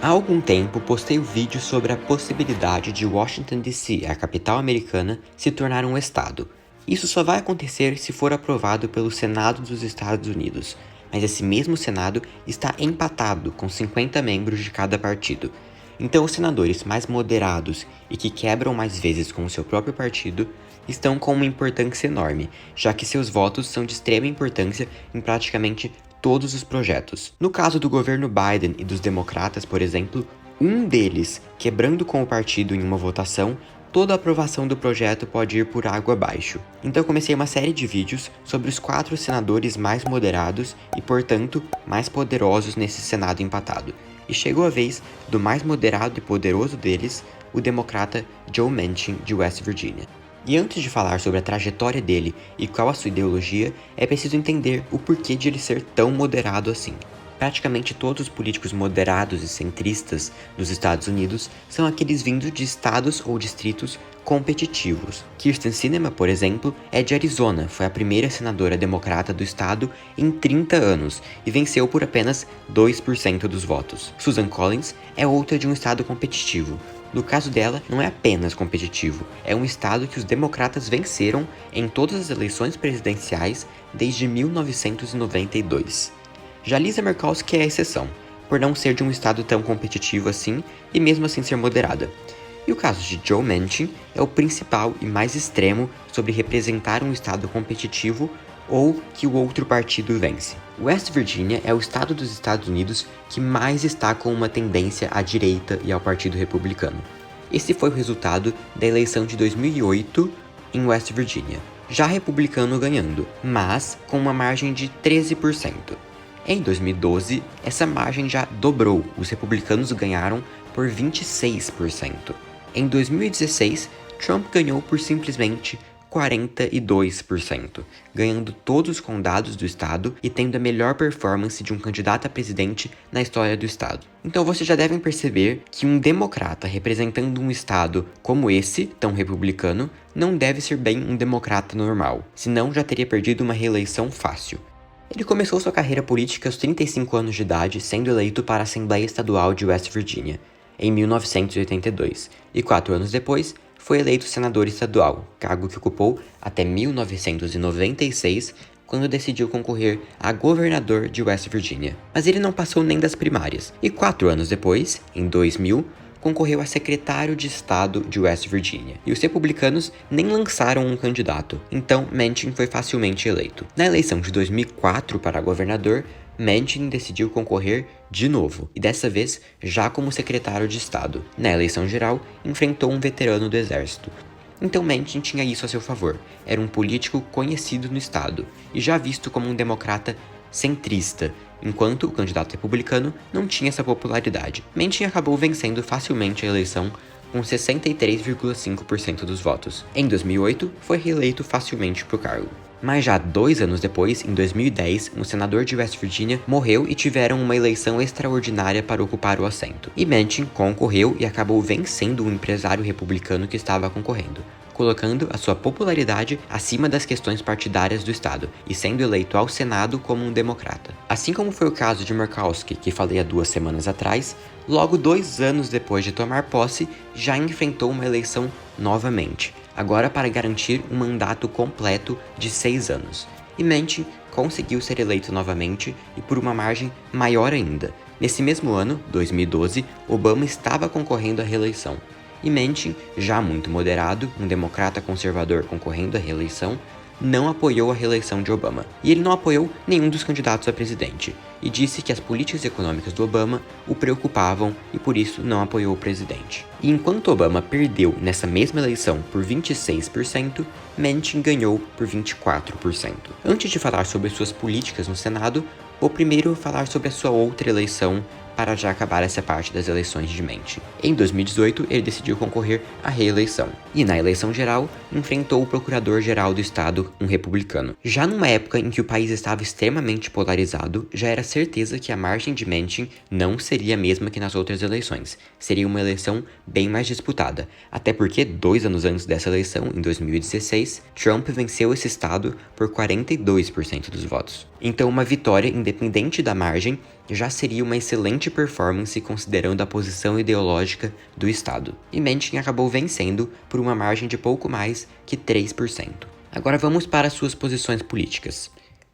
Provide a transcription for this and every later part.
Há algum tempo postei um vídeo sobre a possibilidade de Washington DC, a capital americana, se tornar um estado. Isso só vai acontecer se for aprovado pelo Senado dos Estados Unidos, mas esse mesmo Senado está empatado com 50 membros de cada partido. Então os senadores mais moderados e que quebram mais vezes com o seu próprio partido estão com uma importância enorme, já que seus votos são de extrema importância em praticamente todos os projetos. No caso do governo Biden e dos democratas, por exemplo, um deles quebrando com o partido em uma votação, toda a aprovação do projeto pode ir por água abaixo. Então eu comecei uma série de vídeos sobre os 4 senadores mais moderados e, portanto, mais poderosos nesse Senado empatado. E chegou a vez do mais moderado e poderoso deles, o democrata Joe Manchin, de West Virginia. E antes de falar sobre a trajetória dele e qual a sua ideologia, é preciso entender o porquê de ele ser tão moderado assim. Praticamente todos os políticos moderados e centristas dos Estados Unidos são aqueles vindos de estados ou distritos competitivos. Kyrsten Sinema, por exemplo, é de Arizona, foi a primeira senadora democrata do estado em 30 anos e venceu por apenas 2% dos votos. Susan Collins é outra de um estado competitivo. No caso dela, não é apenas competitivo, é um estado que os democratas venceram em todas as eleições presidenciais desde 1992. Já Lisa Murkowski é a exceção, por não ser de um estado tão competitivo assim e mesmo assim ser moderada. E o caso de Joe Manchin é o principal e mais extremo sobre representar um estado competitivo ou que o outro partido vence. West Virginia é o estado dos Estados Unidos que mais está com uma tendência à direita e ao Partido Republicano. Esse foi o resultado da eleição de 2008 em West Virginia, já republicano ganhando, mas com uma margem de 13%. Em 2012, essa margem já dobrou, os republicanos ganharam por 26%. Em 2016, Trump ganhou por simplesmente 42%, ganhando todos os condados do estado e tendo a melhor performance de um candidato a presidente na história do estado. Então vocês já devem perceber que um democrata representando um estado como esse, tão republicano, não deve ser bem um democrata normal, senão já teria perdido uma reeleição fácil. Ele começou sua carreira política aos 35 anos de idade, sendo eleito para a Assembleia Estadual de West Virginia, em 1982, e 4 anos depois, foi eleito senador estadual, cargo que ocupou até 1996, quando decidiu concorrer a governador de West Virginia. Mas ele não passou nem das primárias, e 4 anos depois, em 2000, concorreu a secretário de estado de West Virginia. E os republicanos nem lançaram um candidato, então Manchin foi facilmente eleito. Na eleição de 2004 para governador, Manchin decidiu concorrer de novo, e dessa vez já como secretário de estado. Na eleição geral, enfrentou um veterano do exército. Então Manchin tinha isso a seu favor. Era um político conhecido no estado, e já visto como um democrata centrista, enquanto o candidato republicano não tinha essa popularidade. Manchin acabou vencendo facilmente a eleição com 63,5% dos votos. Em 2008, foi reeleito facilmente para o cargo. Mas já 2 anos depois, em 2010, um senador de West Virginia morreu e tiveram uma eleição extraordinária para ocupar o assento. E Manchin concorreu e acabou vencendo um empresário republicano que estava concorrendo, colocando a sua popularidade acima das questões partidárias do estado e sendo eleito ao Senado como um democrata. Assim como foi o caso de Murkowski, que falei há 2 semanas atrás, logo 2 anos depois de tomar posse, já enfrentou uma eleição novamente, agora para garantir um mandato completo de 6 anos. E Manchin conseguiu ser eleito novamente e por uma margem maior ainda. Nesse mesmo ano, 2012, Obama estava concorrendo à reeleição. E Manchin, já muito moderado, um democrata conservador concorrendo à reeleição, não apoiou a reeleição de Obama. E ele não apoiou nenhum dos candidatos a presidente, e disse que as políticas econômicas do Obama o preocupavam e por isso não apoiou o presidente. E enquanto Obama perdeu nessa mesma eleição por 26%, Manchin ganhou por 24%. Antes de falar sobre suas políticas no Senado, vou primeiro falar sobre a sua outra eleição para já acabar essa parte das eleições de Manchin. Em 2018, ele decidiu concorrer à reeleição. E na eleição geral, enfrentou o procurador-geral do estado, um republicano. Já numa época em que o país estava extremamente polarizado, já era certeza que a margem de Manchin não seria a mesma que nas outras eleições. Seria uma eleição bem mais disputada. Até porque, 2 anos antes dessa eleição, em 2016, 2016, Trump venceu esse estado por 42% dos votos. Então, uma vitória, independente da margem, já seria uma excelente performance considerando a posição ideológica do estado. E Manchin acabou vencendo por uma margem de pouco mais que 3%. Agora vamos para suas posições políticas.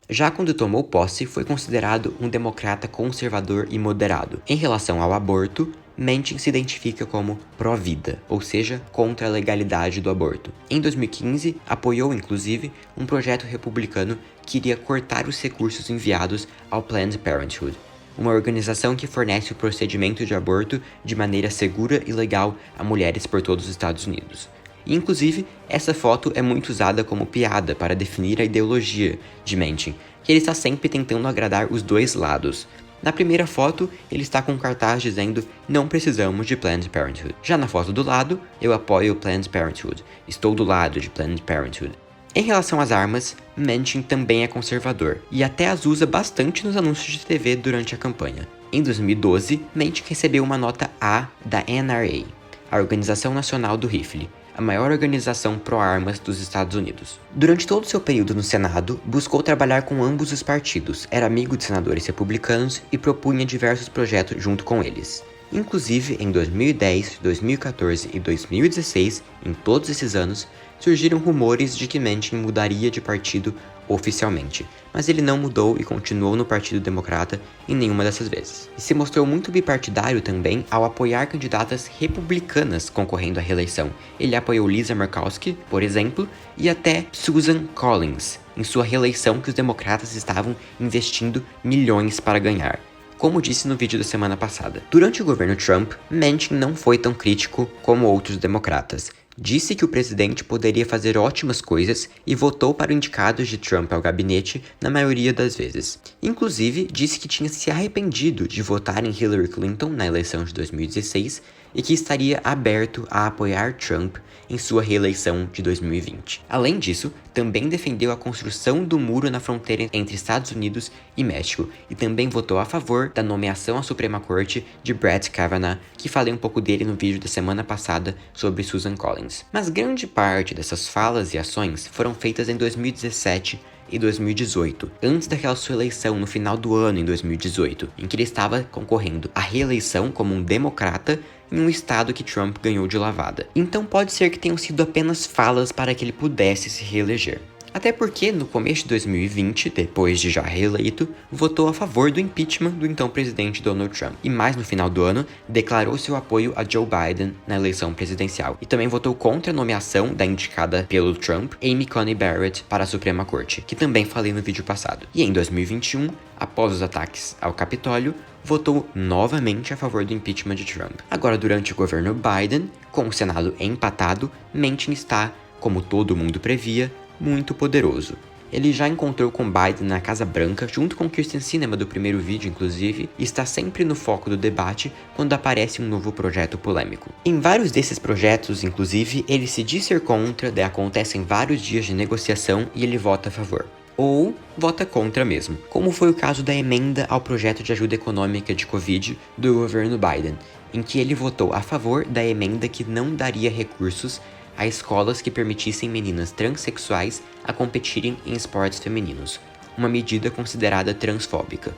Já quando tomou posse, foi considerado um democrata conservador e moderado. Em relação ao aborto, Manchin se identifica como pró-vida, ou seja, contra a legalidade do aborto. Em 2015, apoiou inclusive um projeto republicano que iria cortar os recursos enviados ao Planned Parenthood, uma organização que fornece o procedimento de aborto de maneira segura e legal a mulheres por todos os Estados Unidos. E, inclusive, essa foto é muito usada como piada para definir a ideologia de Manchin, que ele está sempre tentando agradar os dois lados. Na primeira foto, ele está com um cartaz dizendo "Não precisamos de Planned Parenthood". Já na foto do lado, "Eu apoio Planned Parenthood. Estou do lado de Planned Parenthood". Em relação às armas, Manchin também é conservador, e até as usa bastante nos anúncios de TV durante a campanha. Em 2012, Manchin recebeu uma nota A da NRA, a Organização Nacional do Rifle, a maior organização pró-armas dos Estados Unidos. Durante todo seu período no Senado, buscou trabalhar com ambos os partidos, era amigo de senadores republicanos e propunha diversos projetos junto com eles. Inclusive, em 2010, 2014 e 2016, em todos esses anos, surgiram rumores de que Manchin mudaria de partido oficialmente, mas ele não mudou e continuou no Partido Democrata em nenhuma dessas vezes. E se mostrou muito bipartidário também ao apoiar candidatas republicanas concorrendo à reeleição. Ele apoiou Lisa Murkowski, por exemplo, e até Susan Collins, em sua reeleição que os democratas estavam investindo milhões para ganhar. Como disse no vídeo da semana passada. Durante o governo Trump, Manchin não foi tão crítico como outros democratas. Disse que o presidente poderia fazer ótimas coisas e votou para indicados de Trump ao gabinete na maioria das vezes. Inclusive, disse que tinha se arrependido de votar em Hillary Clinton na eleição de 2016 e que estaria aberto a apoiar Trump em sua reeleição de 2020. Além disso, também defendeu a construção do muro na fronteira entre Estados Unidos e México e também votou a favor da nomeação à Suprema Corte de Brett Kavanaugh, que falei um pouco dele no vídeo da semana passada sobre Susan Collins. Mas grande parte dessas falas e ações foram feitas em 2017 e 2018, antes daquela sua eleição no final do ano em 2018, em que ele estava concorrendo à reeleição como um democrata em um estado que Trump ganhou de lavada. Então pode ser que tenham sido apenas falas para que ele pudesse se reeleger. Até porque, no começo de 2020, depois de já reeleito, votou a favor do impeachment do então presidente Donald Trump. E mais no final do ano, declarou seu apoio a Joe Biden na eleição presidencial. E também votou contra a nomeação da indicada pelo Trump, Amy Coney Barrett, para a Suprema Corte, que também falei no vídeo passado. E em 2021, após os ataques ao Capitólio, votou novamente a favor do impeachment de Trump. Agora, durante o governo Biden, com o Senado empatado, Manchin está, como todo mundo previa, muito poderoso. Ele já encontrou com Biden na Casa Branca, junto com Kyrsten Sinema do primeiro vídeo, inclusive, e está sempre no foco do debate quando aparece um novo projeto polêmico. Em vários desses projetos, inclusive, ele se diz ser contra, daí acontecem vários dias de negociação e ele vota a favor. Ou vota contra mesmo, como foi o caso da emenda ao projeto de ajuda econômica de Covid do governo Biden, em que ele votou a favor da emenda que não daria recursos a escolas que permitissem meninas transexuais a competirem em esportes femininos, uma medida considerada transfóbica.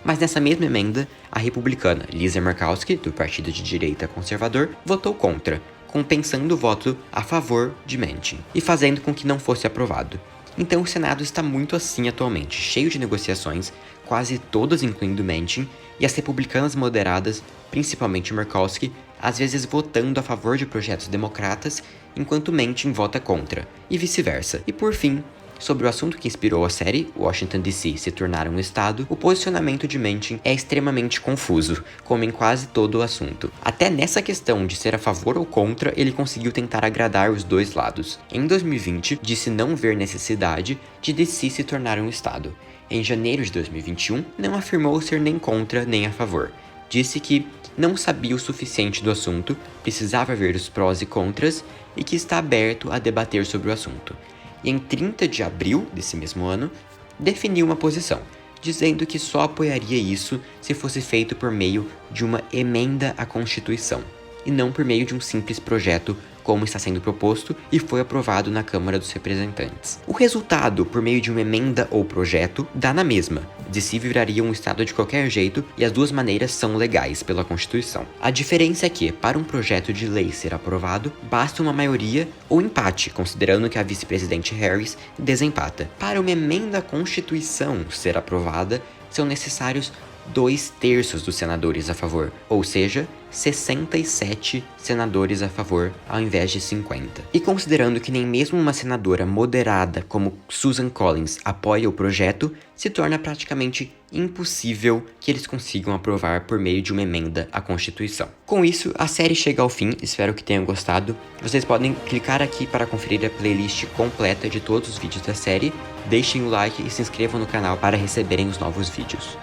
Mas nessa mesma emenda, a republicana Lisa Murkowski, do partido de direita conservador, votou contra, compensando o voto a favor de Manchin, e fazendo com que não fosse aprovado. Então o Senado está muito assim atualmente, cheio de negociações, quase todas incluindo Manchin, e as republicanas moderadas, principalmente Murkowski, às vezes votando a favor de projetos democratas, enquanto Manchin vota contra, e vice-versa. E por fim, sobre o assunto que inspirou a série, Washington DC se tornar um estado, o posicionamento de Manchin é extremamente confuso, como em quase todo o assunto. Até nessa questão de ser a favor ou contra, ele conseguiu tentar agradar os dois lados. Em 2020, disse não ver necessidade de DC se tornar um estado. Em janeiro de 2021, não afirmou ser nem contra nem a favor. Disse que não sabia o suficiente do assunto, precisava ver os prós e contras e que está aberto a debater sobre o assunto. E em 30 de abril desse mesmo ano, definiu uma posição, dizendo que só apoiaria isso se fosse feito por meio de uma emenda à Constituição. e não por meio de um simples projeto como está sendo proposto e foi aprovado na Câmara dos Representantes. O resultado, por meio de uma emenda ou projeto, dá na mesma. De si viraria um Estado de qualquer jeito e as duas maneiras são legais pela Constituição. A diferença é que, para um projeto de lei ser aprovado, basta uma maioria ou empate, considerando que a vice-presidente Harris desempata. Para uma emenda à Constituição ser aprovada, são necessários 2/3 dos senadores a favor, ou seja, 67 senadores a favor ao invés de 50. E considerando que nem mesmo uma senadora moderada como Susan Collins apoia o projeto, se torna praticamente impossível que eles consigam aprovar por meio de uma emenda à Constituição. Com isso, a série chega ao fim, espero que tenham gostado. Vocês podem clicar aqui para conferir a playlist completa de todos os vídeos da série, deixem o like e se inscrevam no canal para receberem os novos vídeos.